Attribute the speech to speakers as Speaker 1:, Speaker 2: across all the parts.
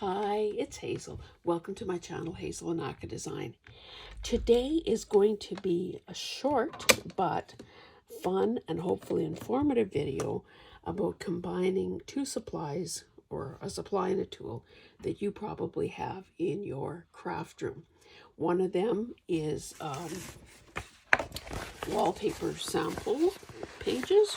Speaker 1: Hi, it's Hazel. Welcome to my channel, Hazel and Aka Design. Today is going to be a short but fun and hopefully informative video about combining two supplies, or a supply and a tool that you probably have in your craft room. One of them is wallpaper sample pages.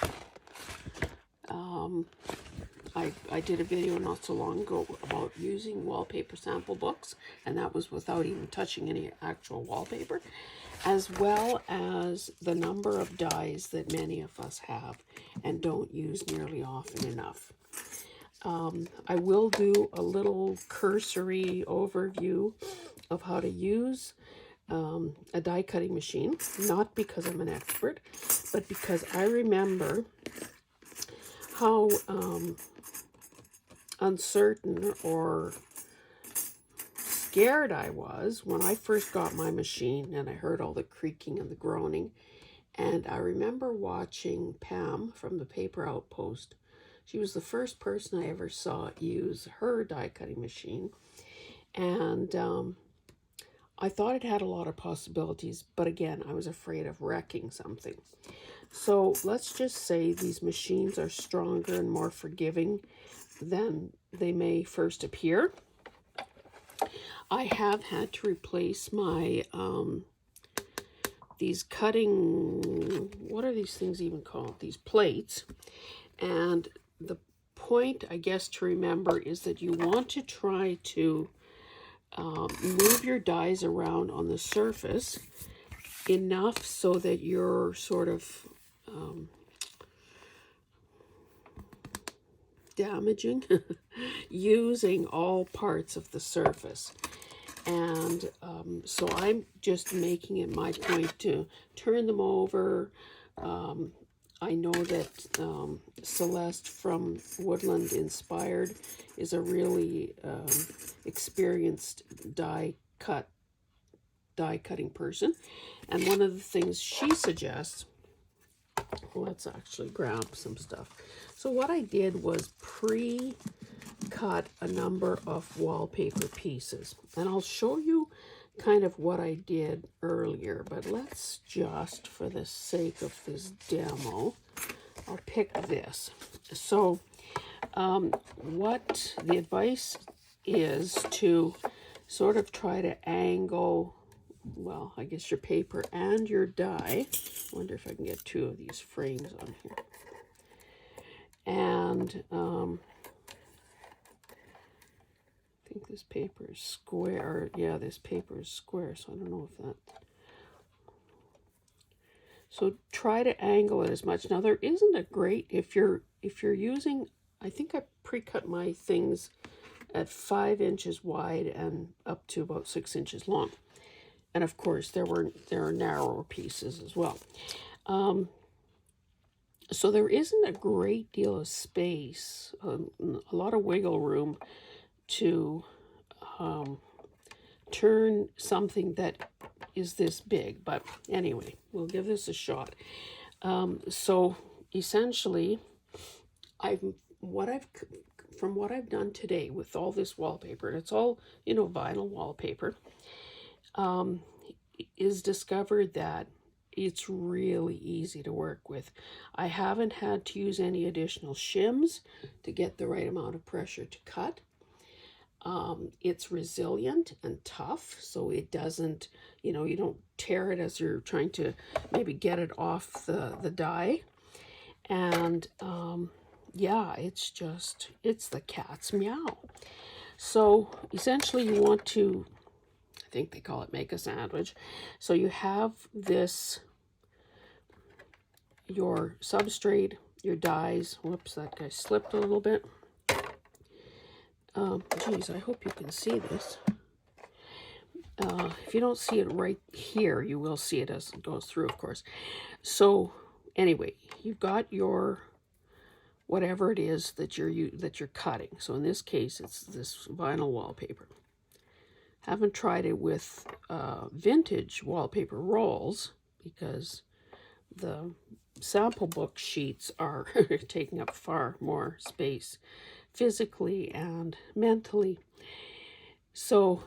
Speaker 1: I did a video not so long ago about using wallpaper sample books, and that was without even touching any actual wallpaper, as well as the number of dies that many of us have and don't use nearly often enough. I will do a little cursory overview of how to use a die cutting machine, not because I'm an expert, but because I remember how uncertain or scared I was when I first got my machine and I heard all the creaking and the groaning. And I remember watching Pam from the Paper Outpost. She was the first person I ever saw use her die cutting machine. And I thought it had a lot of possibilities, but again, I was afraid of wrecking something. So let's just say these machines are stronger and more forgiving than they may first appear. I have had to replace my these cutting, what are these things even called? These plates. And the point, I guess, to remember is that you want to try to move your dies around on the surface enough so that you're sort of damaging using all parts of the surface. And so I'm just making it my point to turn them over. I know that Celeste from Woodland Inspired is a really experienced die cutting person, and one of the things she suggests, let's actually grab some stuff. So what I did was pre-cut a number of wallpaper pieces, and I'll show you kind of what I did earlier, but let's just, for the sake of this demo, I'll pick this. So what the advice is to sort of try to angle, well, I guess your paper and your die. I wonder if I can get two of these frames on here. And I think this paper is square. Yeah, this paper is square, so I don't know if that. So try to angle it as much. Now there isn't a great, if you're using, I think I pre-cut my things at 5 inches wide and up to about 6 inches long. And of course there are narrower pieces as well. So there isn't a great deal of space, a lot of wiggle room to turn something that is this big. But anyway, we'll give this a shot. So essentially, from what I've done today with all this wallpaper, and it's all, you know, vinyl wallpaper, is discovered that it's really easy to work with. I haven't had to use any additional shims to get the right amount of pressure to cut. It's resilient and tough, so it doesn't, you know, you don't tear it as you're trying to maybe get it off the die. And yeah, it's the cat's meow. So essentially you want to, I think they call it make a sandwich. So you have this, your substrate, your dies. Whoops, that guy slipped a little bit. Geez, I hope you can see this. If you don't see it right here, you will see it as it goes through, of course. So anyway, you've got your whatever it is that you're cutting. So in this case, it's this vinyl wallpaper. Haven't tried it with vintage wallpaper rolls because the sample book sheets are taking up far more space physically and mentally. So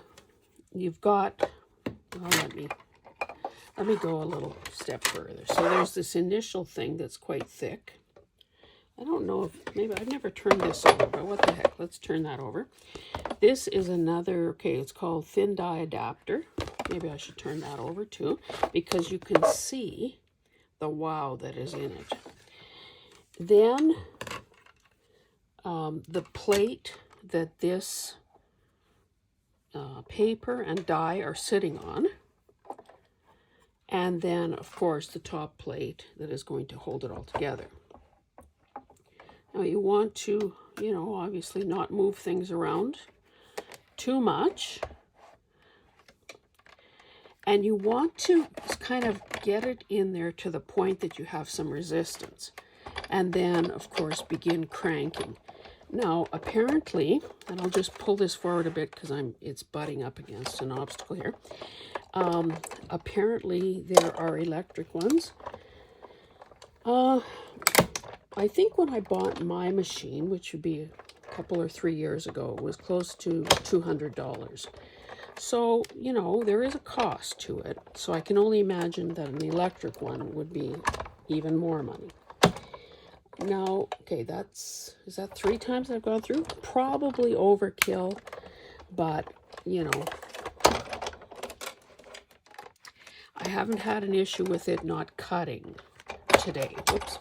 Speaker 1: you've got, well, let me go a little step further. So there's this initial thing that's quite thick. I don't know if, maybe I've never turned this over, but what the heck, let's turn that over. This is another, okay, it's called thin die adapter. Maybe I should turn that over too, because you can see the wow that is in it. Then the plate that this paper and die are sitting on. And then, of course, the top plate that is going to hold it all together. Now, you want to, you know, obviously not move things around too much. And you want to kind of get it in there to the point that you have some resistance. And then, of course, begin cranking. Now, apparently, and I'll just pull this forward a bit because it's butting up against an obstacle here. Apparently, there are electric ones. I think when I bought my machine, which would be a couple or 3 years ago, it was close to $200. So, you know, there is a cost to it. So I can only imagine that an electric one would be even more money. Now, okay, is that 3 times I've gone through? Probably overkill, but, you know, I haven't had an issue with it not cutting today. Oops.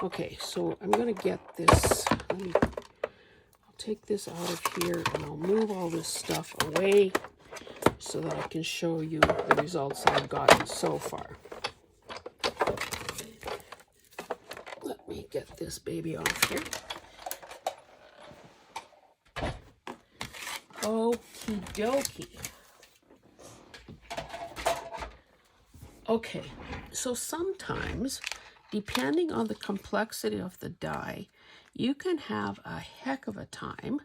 Speaker 1: Okay, so I'm going to get this. I'll take this out of here and I'll move all this stuff away so that I can show you the results that I've gotten so far. Let me get this baby off here. Okie dokie. Okay, so sometimes, depending on the complexity of the die, you can have a heck of a time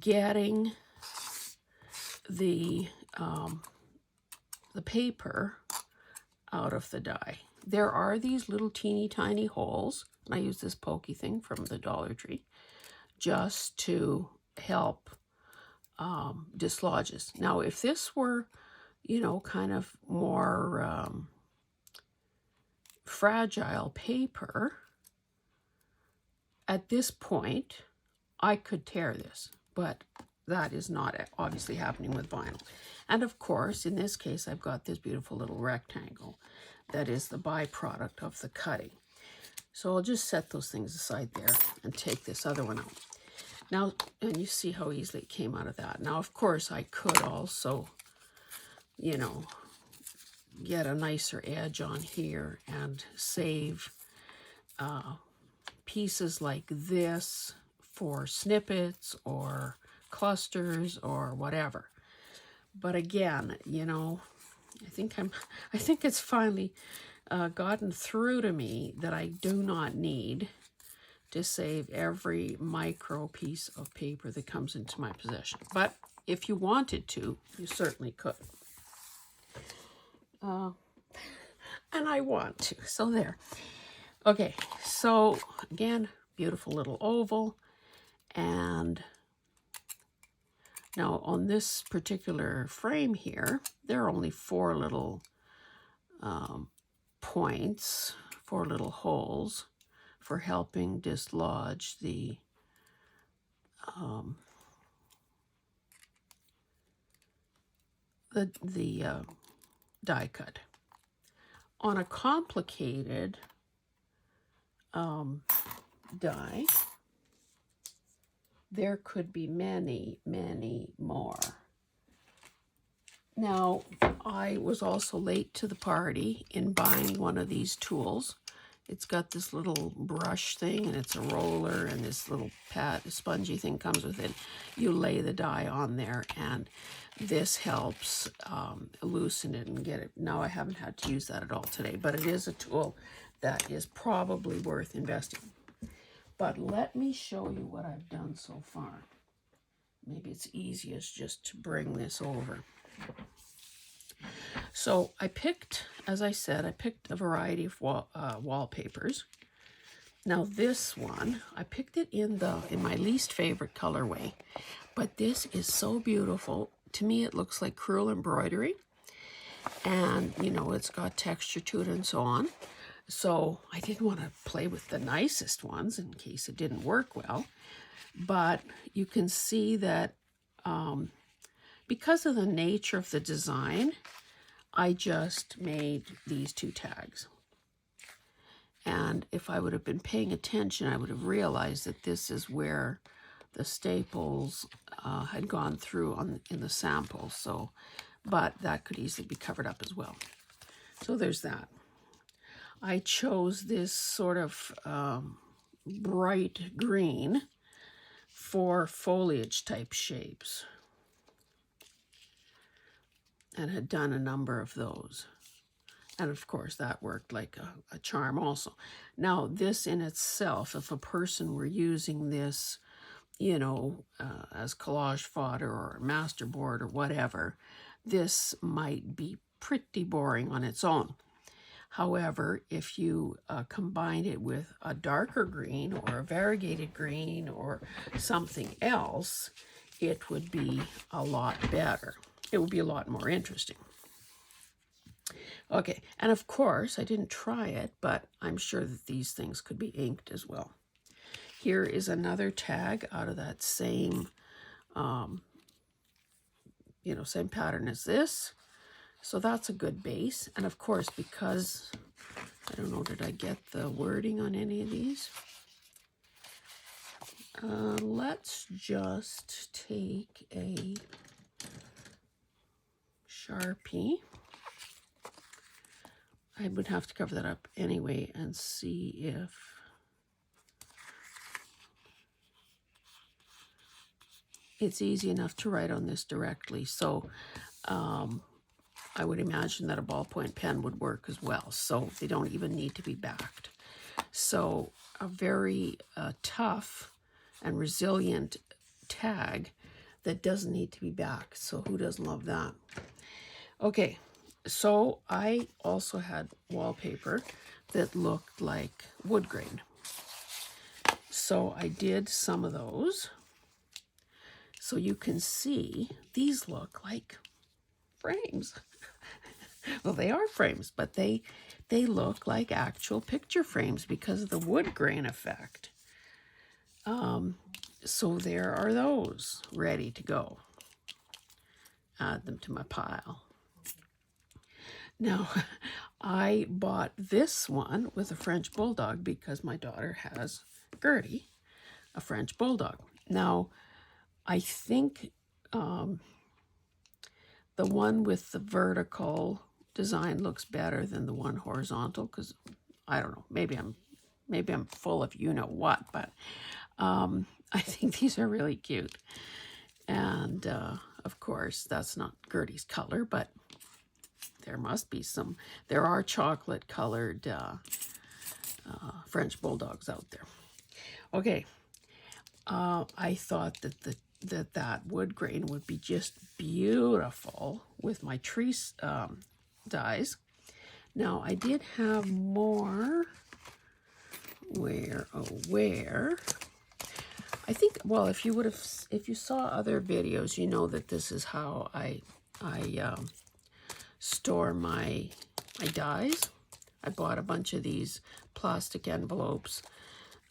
Speaker 1: getting the paper out of the die. There are these little teeny tiny holes, and I use this pokey thing from the Dollar Tree just to help dislodge this. Now, if this were, you know, kind of more fragile paper, at this point, I could tear this, but that is not obviously happening with vinyl. And of course, in this case, I've got this beautiful little rectangle that is the byproduct of the cutting. So I'll just set those things aside there and take this other one out. Now, and you see how easily it came out of that. Now, of course, I could also, you know, get a nicer edge on here and save pieces like this for snippets or clusters or whatever. But again, you know, I think it's finally gotten through to me that I do not need to save every micro piece of paper that comes into my possession. But if you wanted to, you certainly could. And I want to, so there. Okay, so again, beautiful little oval. And now on this particular frame here, there are only 4 little points, 4 little holes for helping dislodge the die cut. On a complicated die, there could be many, many more. Now, I was also late to the party in buying one of these tools. It's got this little brush thing, and it's a roller, and this little pad, spongy thing comes with it. You lay the die on there, and this helps loosen it and get it. Now, I haven't had to use that at all today, but it is a tool that is probably worth investing. But let me show you what I've done so far. Maybe it's easiest just to bring this over. So I picked, as I said, I picked a variety of wallpapers. Now this one, I picked it in my least favorite colorway, but this is so beautiful. To me, it looks like crewel embroidery, and you know, it's got texture to it and so on. So I didn't want to play with the nicest ones in case it didn't work well, but you can see that because of the nature of the design, I just made these two tags. And if I would have been paying attention, I would have realized that this is where the staples had gone through in the sample. So, but that could easily be covered up as well. So there's that. I chose this sort of bright green for foliage type shapes, and had done a number of those. And of course, that worked like a charm also. Now, this in itself, if a person were using this, you know, as collage fodder or masterboard or whatever, this might be pretty boring on its own. However, if you combine it with a darker green or a variegated green or something else, it would be a lot better. It would be a lot more interesting. Okay, and of course, I didn't try it, but I'm sure that these things could be inked as well. Here is another tag out of that same, you know, same pattern as this. So that's a good base. And of course, because, I don't know, did I get the wording on any of these? Let's just take a Sharpie. I would have to cover that up anyway and see if it's easy enough to write on this directly. So I would imagine that a ballpoint pen would work as well. So they don't even need to be backed. So a very tough and resilient tag that doesn't need to be backed. So who doesn't love that? Okay. So I also had wallpaper that looked like wood grain. So I did some of those. So you can see these look like frames. Well, they are frames, but they look like actual picture frames because of the wood grain effect. So there are those ready to go. Add them to my pile. Now, I bought this one with a French Bulldog because my daughter has Gertie, a French Bulldog. Now, I think the one with the vertical design looks better than the one horizontal because, I don't know, maybe I'm full of you-know-what, but I think these are really cute. And, of course, that's not Gertie's color, but there must be some. There are chocolate-colored French Bulldogs out there. Okay, I thought that that wood grain would be just beautiful with my tree dies. Now, I did have more. Where? I think, well, if you saw other videos, you know that this is how I store my dies. I bought a bunch of these plastic envelopes,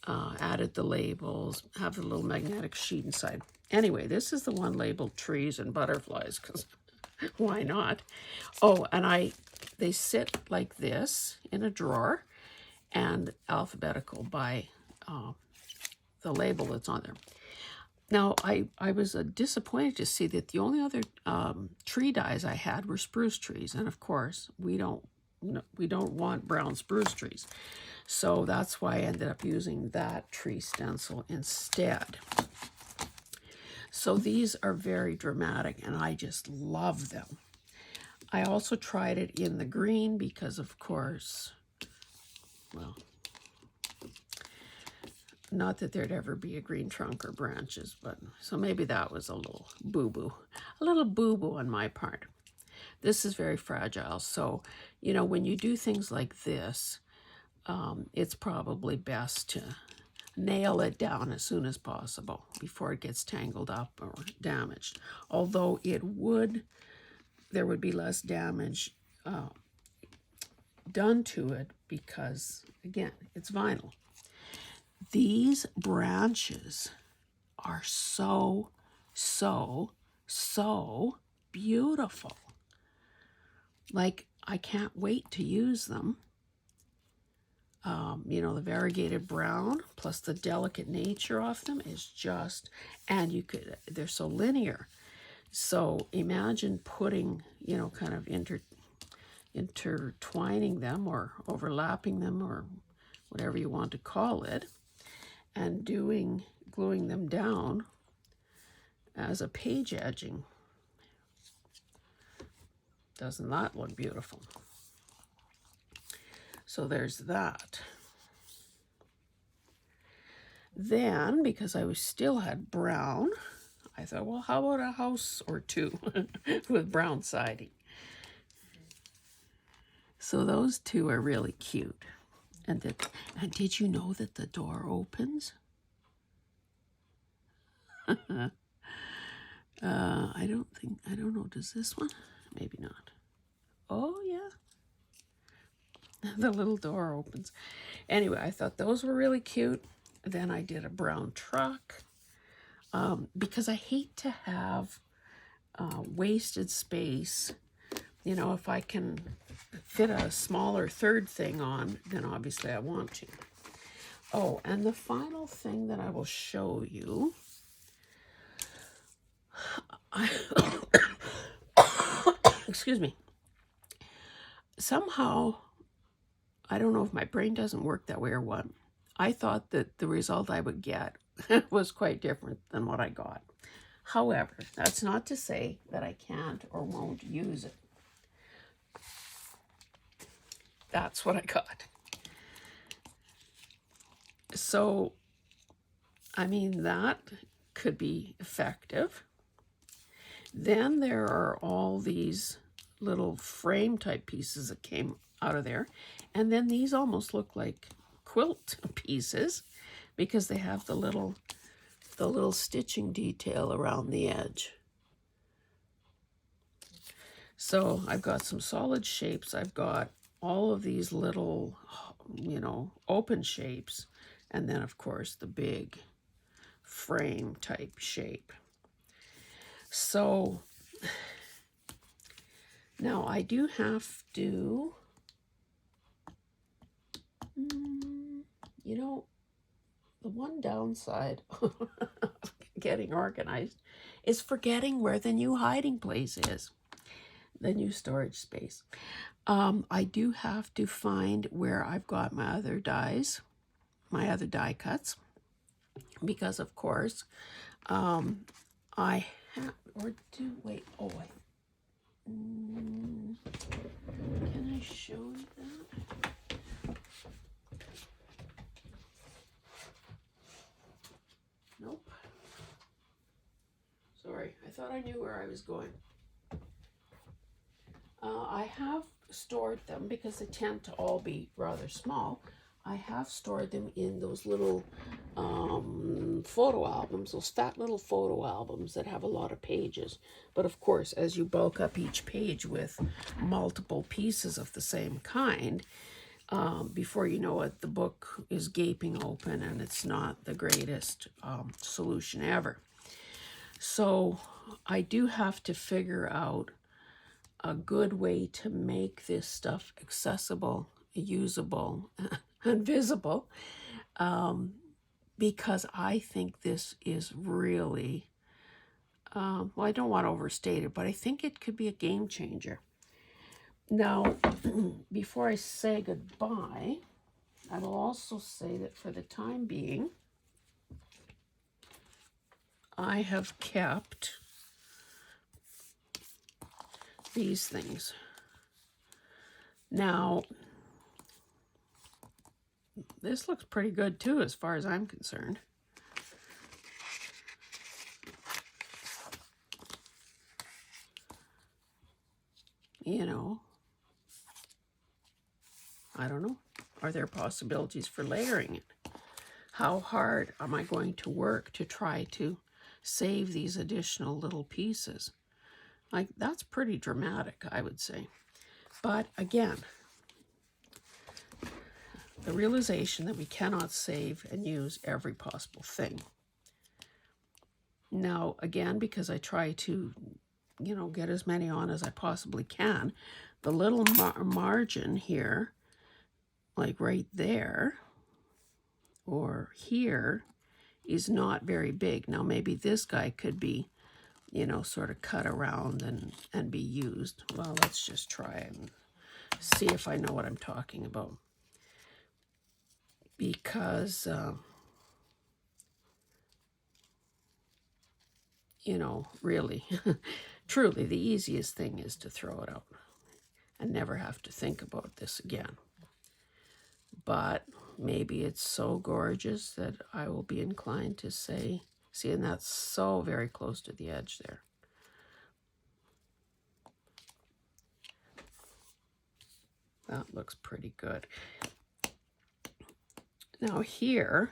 Speaker 1: added the labels, have the little magnetic sheet inside. Anyway, this is the one labeled trees and butterflies, because why not? Oh, and they sit like this in a drawer and alphabetical by the label that's on there. Now, I was disappointed to see that the only other tree dies I had were spruce trees. And of course, we don't want brown spruce trees. So that's why I ended up using that tree stencil instead. So these are very dramatic and I just love them. I also tried it in the green because, of course, well, not that there'd ever be a green trunk or branches, but so maybe that was a little boo-boo on my part. This is very fragile. So, you know, when you do things like this, it's probably best to nail it down as soon as possible before it gets tangled up or damaged. Although there would be less damage done to it because, again, it's vinyl. These branches are so, so, so beautiful. Like, I can't wait to use them. You know, the variegated brown plus the delicate nature of them is just, and they're so linear. So imagine putting, you know, kind of intertwining them or overlapping them or whatever you want to call it, and gluing them down as a page edging. Doesn't that look beautiful? So there's that. Then, because I still had brown, I thought, well, how about a house or two with brown siding? So those two are really cute. And did you know that the door opens? I don't know, does this one? Maybe not. Oh, yeah. The little door opens. Anyway, I thought those were really cute. Then I did a brown truck because I hate to have wasted space. You know, if I can fit a smaller third thing on, then obviously I want to. Oh, and the final thing that I will show you, excuse me, somehow, I don't know if my brain doesn't work that way or what, I thought that the result I would get was quite different than what I got. However, that's not to say that I can't or won't use it. That's what I got. So, I mean, that could be effective. Then there are all these little frame type pieces that came out of there. And then these almost look like quilt pieces because they have the little stitching detail around the edge. So I've got some solid shapes. I've got all of these little, you know, open shapes. And then, of course, the big frame type shape. So now I do have to, you know, the one downside of getting organized is forgetting where the new hiding place is, the new storage space. I do have to find where I've got my other dies, my other die cuts, because of course, I have, or do, wait, oh, can I show you that? Nope. Sorry, I thought I knew where I was going. I have stored them because they tend to all be rather small. I have stored them in those little photo albums, those fat little photo albums that have a lot of pages. But of course, as you bulk up each page with multiple pieces of the same kind, before you know it, the book is gaping open and it's not the greatest solution ever. So I do have to figure out a good way to make this stuff accessible, usable, and visible, because I think this is really, well, I don't want to overstate it, but I think it could be a game changer. Now, before I say goodbye, I will also say that for the time being, I have kept these things. Now, this looks pretty good too, as far as I'm concerned. You know, I don't know. are there possibilities for layering it? How hard am I going to work to try to save these additional little pieces? Like, that's pretty dramatic, I would say. But again, the realization that we cannot save and use every possible thing. Now, again, because I try to, get as many on as I possibly can, the little margin here, like right there or here, is not very big. Now, maybe this guy could be, sort of cut around and be used. Well, let's just try and see if I know what I'm talking about. Because, really, truly, the easiest thing is to throw it out and never have to think about this again. But maybe it's so gorgeous that I will be inclined to say, see, and that's so very close to the edge there. That looks pretty good. Now here,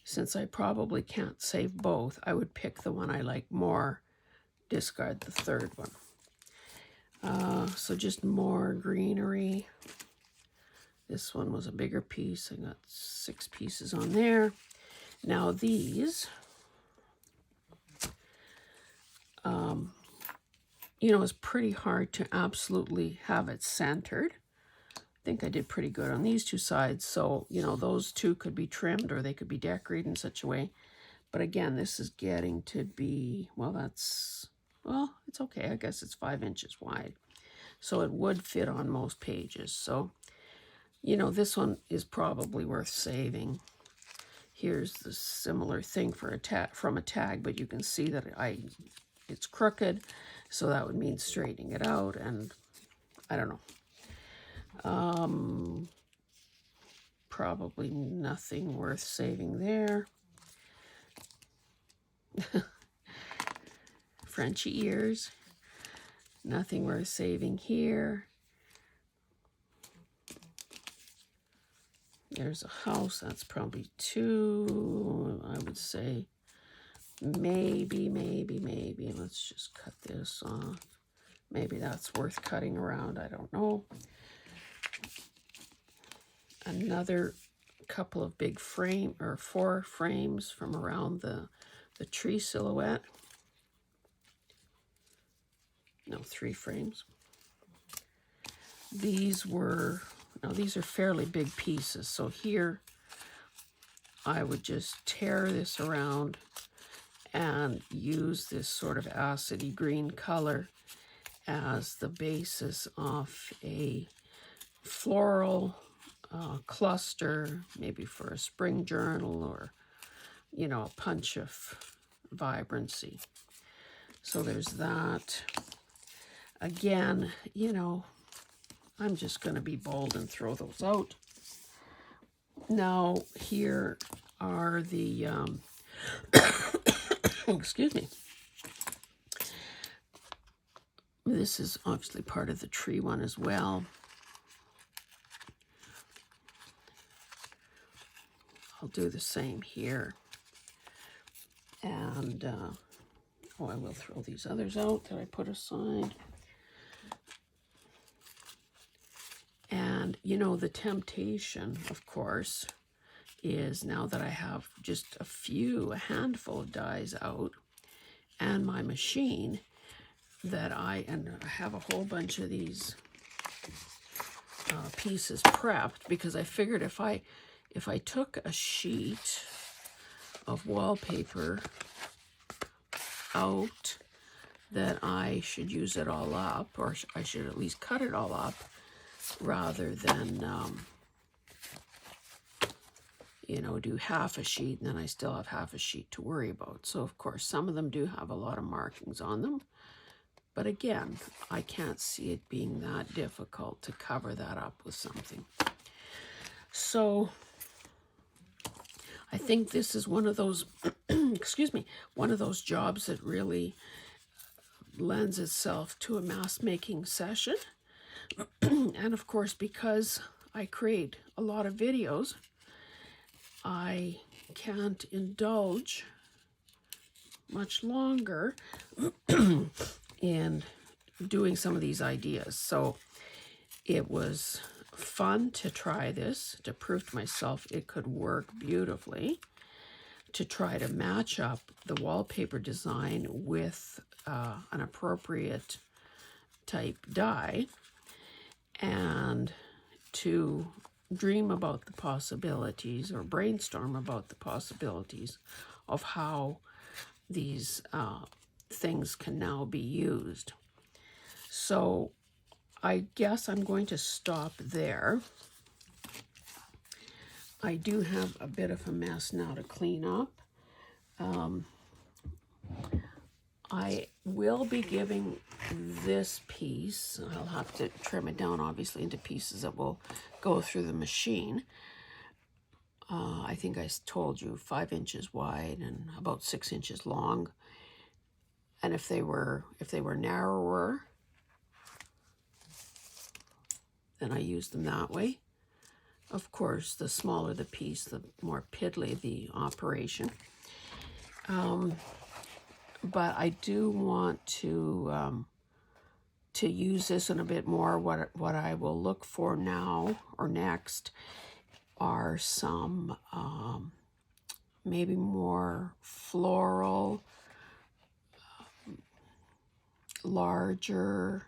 Speaker 1: since I probably can't save both, I would pick the one I like more, discard the third one. So just more greenery. This one was a bigger piece. I got 6 pieces on there. Now these, it's pretty hard to absolutely have it centered. I think I did pretty good on these 2 sides. So, those 2 could be trimmed or they could be decorated in such a way. But again, this is getting to be, it's okay. I guess it's 5 inches wide. So it would fit on most pages. So, this one is probably worth saving. Here's the similar thing for a from a tag, but you can see that it's crooked. So that would mean straightening it out, and I don't know. Probably nothing worth saving there. Frenchy ears. Nothing worth saving here. There's a house. That's probably 2. I would say maybe. Let's just cut this off. Maybe that's worth cutting around. I don't know. Another couple of big 4 frames from around the tree silhouette. No, 3 frames. These are fairly big pieces. So here I would just tear this around and use this sort of acidy green color as the basis of a floral cluster, maybe for a spring journal or, a punch of vibrancy. So there's that. Again, I'm just going to be bold and throw those out. Now, here are the, excuse me. This is obviously part of the tree one as well. I'll do the same here. And, I will throw these others out that I put aside. And, the temptation, of course, is now that I have just a handful of dies out and my machine, that I have a whole bunch of these pieces prepped, because I figured if I took a sheet of wallpaper out, that I should use it all up, or I should at least cut it all up, rather than, do half a sheet and then I still have half a sheet to worry about. So, of course, some of them do have a lot of markings on them. But again, I can't see it being that difficult to cover that up with something. So, I think this is one of those, excuse me, one of those jobs that really lends itself to a mask making session. And of course, because I create a lot of videos, I can't indulge much longer in doing some of these ideas. So it was fun to try this, to prove to myself it could work beautifully, to try to match up the wallpaper design with an appropriate type die, and to dream about the possibilities or brainstorm about the possibilities of how these things can now be used. So I guess I'm going to stop there. I do have a bit of a mess now to clean up. I will be giving this piece, I'll have to trim it down obviously into pieces that will go through the machine. I think I told you 5 inches wide and about 6 inches long. And if they were narrower, then I use them that way. Of course, the smaller the piece, the more piddly the operation. But I do want to use this in a bit more. What I will look for now or next are some maybe more floral, larger,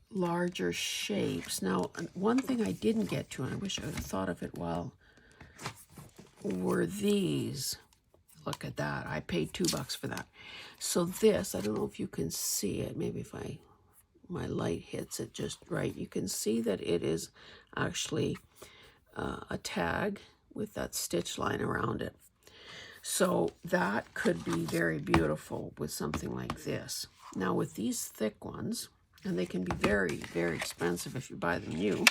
Speaker 1: larger shapes. Now, one thing I didn't get to, and I wish I would have thought of it well, were these. Look at that. I paid $2 for that. So this, I don't know if you can see it. Maybe if my light hits it just right, you can see that it is actually a tag with that stitch line around it. So that could be very beautiful with something like this. Now with these thick ones, and they can be very, very expensive if you buy them new.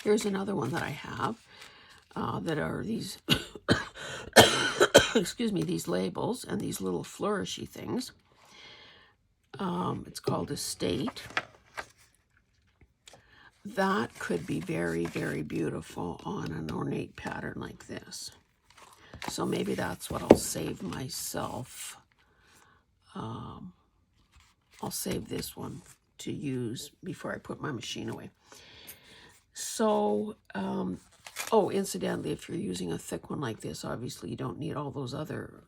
Speaker 1: Here's another one that I have that are these, excuse me, these labels and these little flourishy things. It's called Estate. That could be very, very beautiful on an ornate pattern like this. So maybe that's what I'll save myself. I'll save this one to use before I put my machine away. So, oh, incidentally, if you're using a thick one like this, obviously you don't need all those other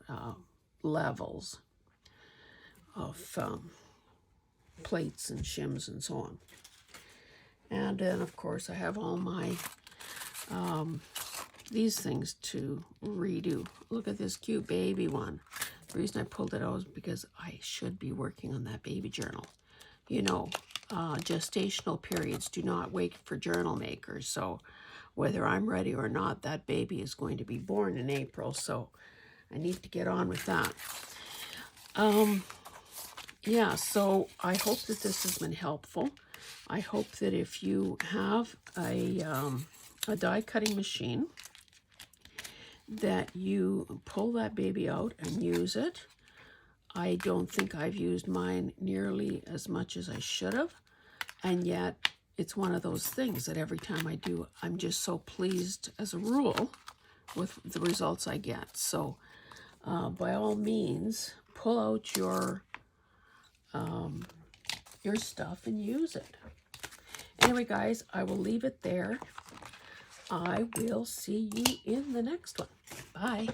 Speaker 1: levels of plates and shims and so on. And then, of course, I have all my these things to redo. Look at this cute baby one. The reason I pulled it out is because I should be working on that baby journal. You know, gestational periods do not wait for journal makers. So whether I'm ready or not, that baby is going to be born in April. So I need to get on with that. Yeah, so I hope that this has been helpful. I hope that if you have a die cutting machine, that you pull that baby out and use it. I don't think I've used mine nearly as much as I should have, and yet it's one of those things that every time I do, I'm just so pleased as a rule with the results I get. So by all means, pull out your stuff and use it. Anyway, guys, I will leave it there. I will see you in the next one. Bye.